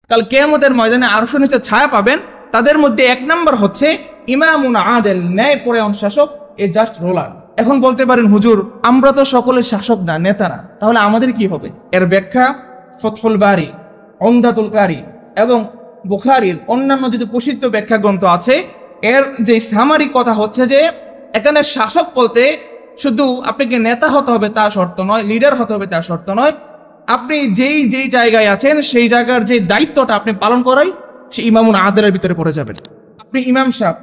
কাল কিয়ামতের ময়দানে আরশের নিচে ছায়া পাবেন। তাদের মধ্যে 1 নম্বর হচ্ছে ইমামুন আদেল, ন্যায়পরায়ণ শাসক, এ জাস্ট রোলার। এখন বলতে পারেন হুজুর আমরা তো সকলের শাসক না, নেতা না, তাহলে আমাদের কি হবে? এর ব্যাখ্যা ফতহুল বারি, উমদাতুল কারি এবং বুখারীর অন্যান্য যদি প্রসিদ্ধ ব্যাখ্যা গ্রন্থ আছে, এর যে সামারি কথা হচ্ছে যে এখানে শাসক বলতে শুধু আপনাকে নেতা হতে হবে তা শর্ত নয়, লিডার হতে হবে তা শর্ত নয়। আপনি যেই জায়গায় আছেন সেই জায়গার যে দায়িত্বটা আপনি পালন করাই সে ইমামুন আদেলের ভিতরে পড়ে যাবেন। আপনি ইমাম সাহেব,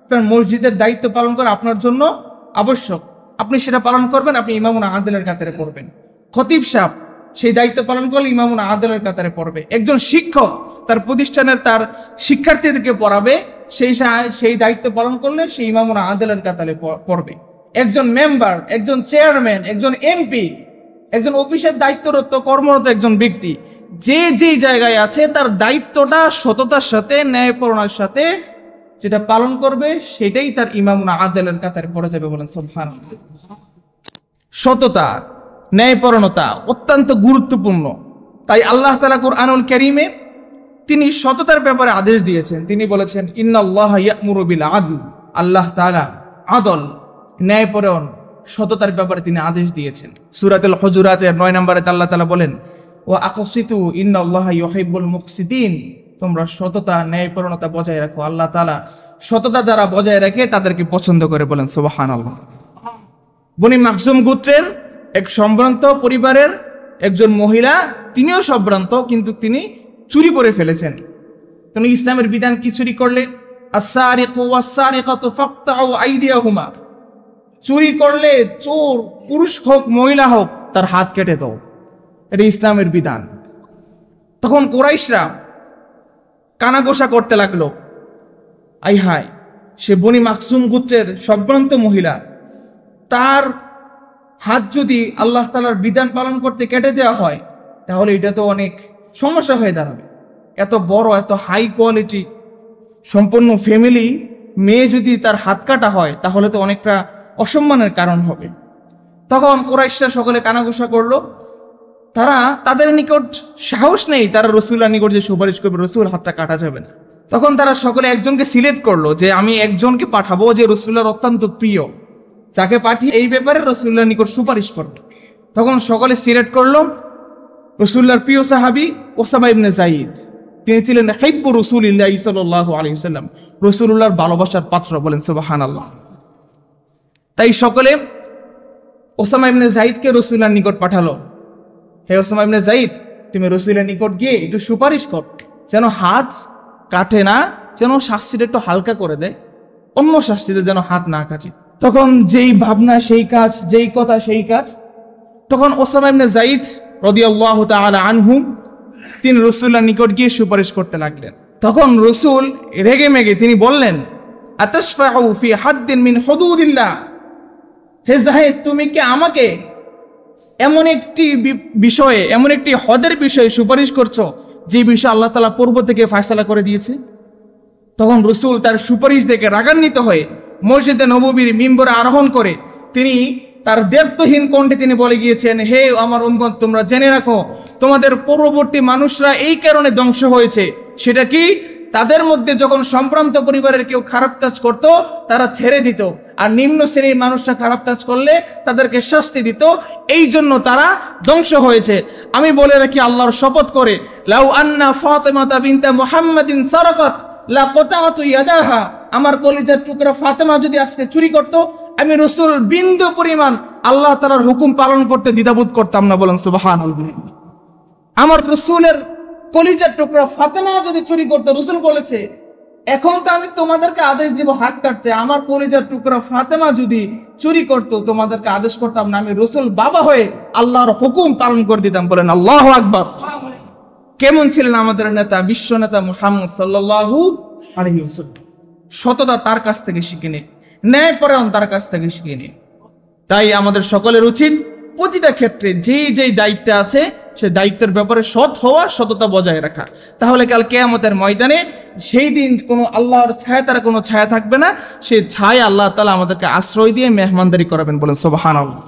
আপনার মসজিদের দায়িত্ব পালন করা আপনার জন্য আবশ্যক, আপনি সেটা পালন করবেন, আপনি ইমামুন আদেলের কাতারে পড়বেন। খতিব সাহেব সেই দায়িত্ব পালন করলে ইমামুন আদেলের কাতারে পড়বে। একজন শিক্ষক তার প্রতিষ্ঠানের তার শিক্ষার্থীদেরকে পড়াবে, সেই দায়িত্ব পালন করলে সেই ইমামুন আদেলের কাতারে পড়বে। একজন মেম্বার, একজন চেয়ারম্যান, একজন এমপি, একজন অফিসের দায়িত্বরত কর্মরত একজন ব্যক্তি যেই জায়গায় আছে তার দায়িত্বটা সততার সাথে, ন্যায়পরায়ণতার সাথে যেটা পালন করবে সেটাই তার ইমামুন আদেলের কাতারে পড়ে যাবে। বলেন সুবহানাল্লাহ। সততা, ন্যায়পরায়ণতা অত্যন্ত গুরুত্বপূর্ণ। তাই আল্লাহ তাআলা কুরআনুল কারীমে তিনি সততার ব্যাপারে আদেশ দিয়েছেন। তিনি বলেছেন ইন্নাল্লাহা ইয়া'মুরু বিল আদল, আল্লাহ তাআলা আদল, ন্যায়পরায়ণ, সততার ব্যাপারে তিনি আদেশ দিয়েছেন। সূরাতুল হুজুরাতের 9 নম্বরে আল্লাহ তাআলা বলেন ওয়া আকসিতু ইন্নাল্লাহা ইউহিব্বুল মুকসিতিন, তোমরা সততা, ন্যায়পরায়ণতা বজায় রাখো। আল্লাহ তাআলা সততা যারা বজায় রাখে তাদেরকে পছন্দ করে। বলেন সুবহানাল্লাহ। বনি মাখজুম গোত্রের এক সম্ভ্রান্ত পরিবারের একজন মহিলা, তিনিও সম্ভ্রান্ত, কিন্তু তিনি চুরি করে ফেলেছেন। তিনি ইসলামের বিধান কি চুরি করলে আস-সারিকু ওয়াস-সারিকাতু ফাকতাউ আইদিয়াহুমা, চুরি করলে চোর পুরুষ হোক মহিলা হোক তার হাত কেটে দাও, এটা ইসলামের বিধান। তখন কুরাইশরা কানাঘোষা করতে লাগলো, আই হায়, সে বনি মাখজুম গোত্রের সম্ভ্রান্ত মহিলা, তার হাত যদি আল্লাহ তাআলার বিধান পালন করতে কেটে দেওয়া হয় তাহলে এটা তো অনেক সমস্যা হয়ে দাঁড়াবে। এত বড়, এত হাই কোয়ালিটি সম্পন্ন ফ্যামিলি মেয়ে যদি তার হাত কাটা হয় তাহলে তো অনেকটা অসম্মানের কারণ হবে। তখন কুরাইশরা সকলে কানাঘোষা করলো, তারা তাদের নিকট সাহস নেই, তারা রাসূলুল্লাহর নিকট যে সুপারিশ করবে রাসূল হাতটা কাটা যাবে না। তখন তারা সকলে একজনকে সিলেক্ট করলো যে আমি একজনকে পাঠাবো যে রাসূলুল্লাহর অত্যন্ত প্রিয়, যাকে পাঠিয়ে এই ব্যাপারে রাসূলুল্লাহর নিকট সুপারিশ করবে। তখন সকলে সিলেক্ট করলো রাসূলুল্লাহর প্রিয় সাহাবী ওসামা ইবনে যায়েদ। তিনি ছিলেন হিব্বু রাসূলিল্লাহ সাল্লাল্লাহু আলাইহি ওয়াসাল্লাম, রাসূলুল্লাহর ভালোবাসার পাত্র। বলেন সুবহানাল্লাহ। তাই সকলে ওসামা ইবনে যায়েদকে রাসূলুল্লাহর নিকট পাঠালো, হে ওসামা ইবনে যায়েদ, তুমি রাসূলের নিকট গিয়ে একটু সুপারিশ কর যেন হাত কাটে না, যেন শাস্তিটা একটু হালকা করে দেয়, অন্য শাস্তিতে যেন হাত না কাটে। তখন যেই ভাবনা সেই কাজ, যেই কথা সেই কাজ। তখন ওসামা ইবনে যায়েদ রাদিয়াল্লাহু তাআলা আনহু তিনি রাসূলুল্লাহর নিকট গিয়ে সুপারিশ করতে লাগলেন। তখন রাসূল রেগে মেগে তিনি বললেন আতাশফাউ ফি হাদ্দিন মিন হুদুদিল্লাহ, হে যায়েদ, তুমি কি আমাকে এমন একটি বিষয়ে, এমন একটি হদের বিষয়ে সুপারিশ করছো যে বিষয়ে আল্লাহ তাআলা পূর্ব থেকে ফয়সালা করে দিয়েছে? তখন রাসূল তার সুপারিশ দেখে রাগান্বিত হয়ে মসজিদে নববীর মিম্বরে আরোহণ করে তিনি তার দ্ব্যর্থহীন কণ্ঠে তিনি বলে গিয়েছেন, হে আমার উম্মত, তোমরা জেনে রাখো তোমাদের পূর্ববর্তী মানুষরা এই কারণে ধ্বংস হয়েছে। সেটা কি? তাদের মধ্যে যখন সম্ভ্রান্ত পরিবারের কেউ খারাপ কাজ করত তারা ছেড়ে দিত, আর নিম্ন শ্রেণীর মানুষরা খারাপ কাজ করলে তাদেরকে শাস্তি দিত, এই জন্য তারা ধ্বংস হয়েছে। আমি বলে রাখি আল্লাহর শপথ করে, লাউ আন্না ফাতিমাতা বিনতে মুহাম্মাদিন সারাকাত লা কাতাতু ইয়াদাহা, আমার কলিজার টুকরা ফাতেমা যদি আজকে চুরি করত আমি রাসূল বিন্দু পরিমাণ আল্লাহ তাআলার হুকুম পালন করতে দ্বিধাবোধ করতাম না। বলেন সুবহানাল্লাহ। আমার রাসূলের কলিজার টুকরা ফাতেমা যদি চুরি করতো, রাসূল বলেছে এখন তো আমি তোমাদেরকে আদেশ দিব হাত কাটতে, আমার কলিজার টুকরা ফাতেমা যদি চুরি করতো তোমাদেরকে আদেশ করতাম না, আমি রাসূল বাবা হয়ে আল্লাহর হুকুম পালন করে দিতাম। বলেন আল্লাহু আকবার। কেমন ছিলেন আমাদের নেতা, বিশ্ব নেতা মুহাম্মদ সাল্লাল্লাহু আলাইহি ওয়াসাল্লাম? সততা তার কাছ থেকে শিখে নে, ন্যায়পরায়ণ তার কাছ থেকে শিখে নে। তাই আমাদের সকলের উচিত প্রতিটা ক্ষেত্রে যেই দায়িত্ব আছে সেই দায়িত্বের ব্যাপারে সৎ হওয়া, সততা বজায় রাখা। তাহলে কাল কিয়ামতের ময়দানে সেই দিন কোনো আল্লাহর ছায়া তারা কোনো ছায়া থাকবে না, সেই ছায়া আল্লাহ তাআলা আমাদেরকে আশ্রয় দিয়ে মেহমানদারি করাবেন। বলেন সুবহানাল্লাহ।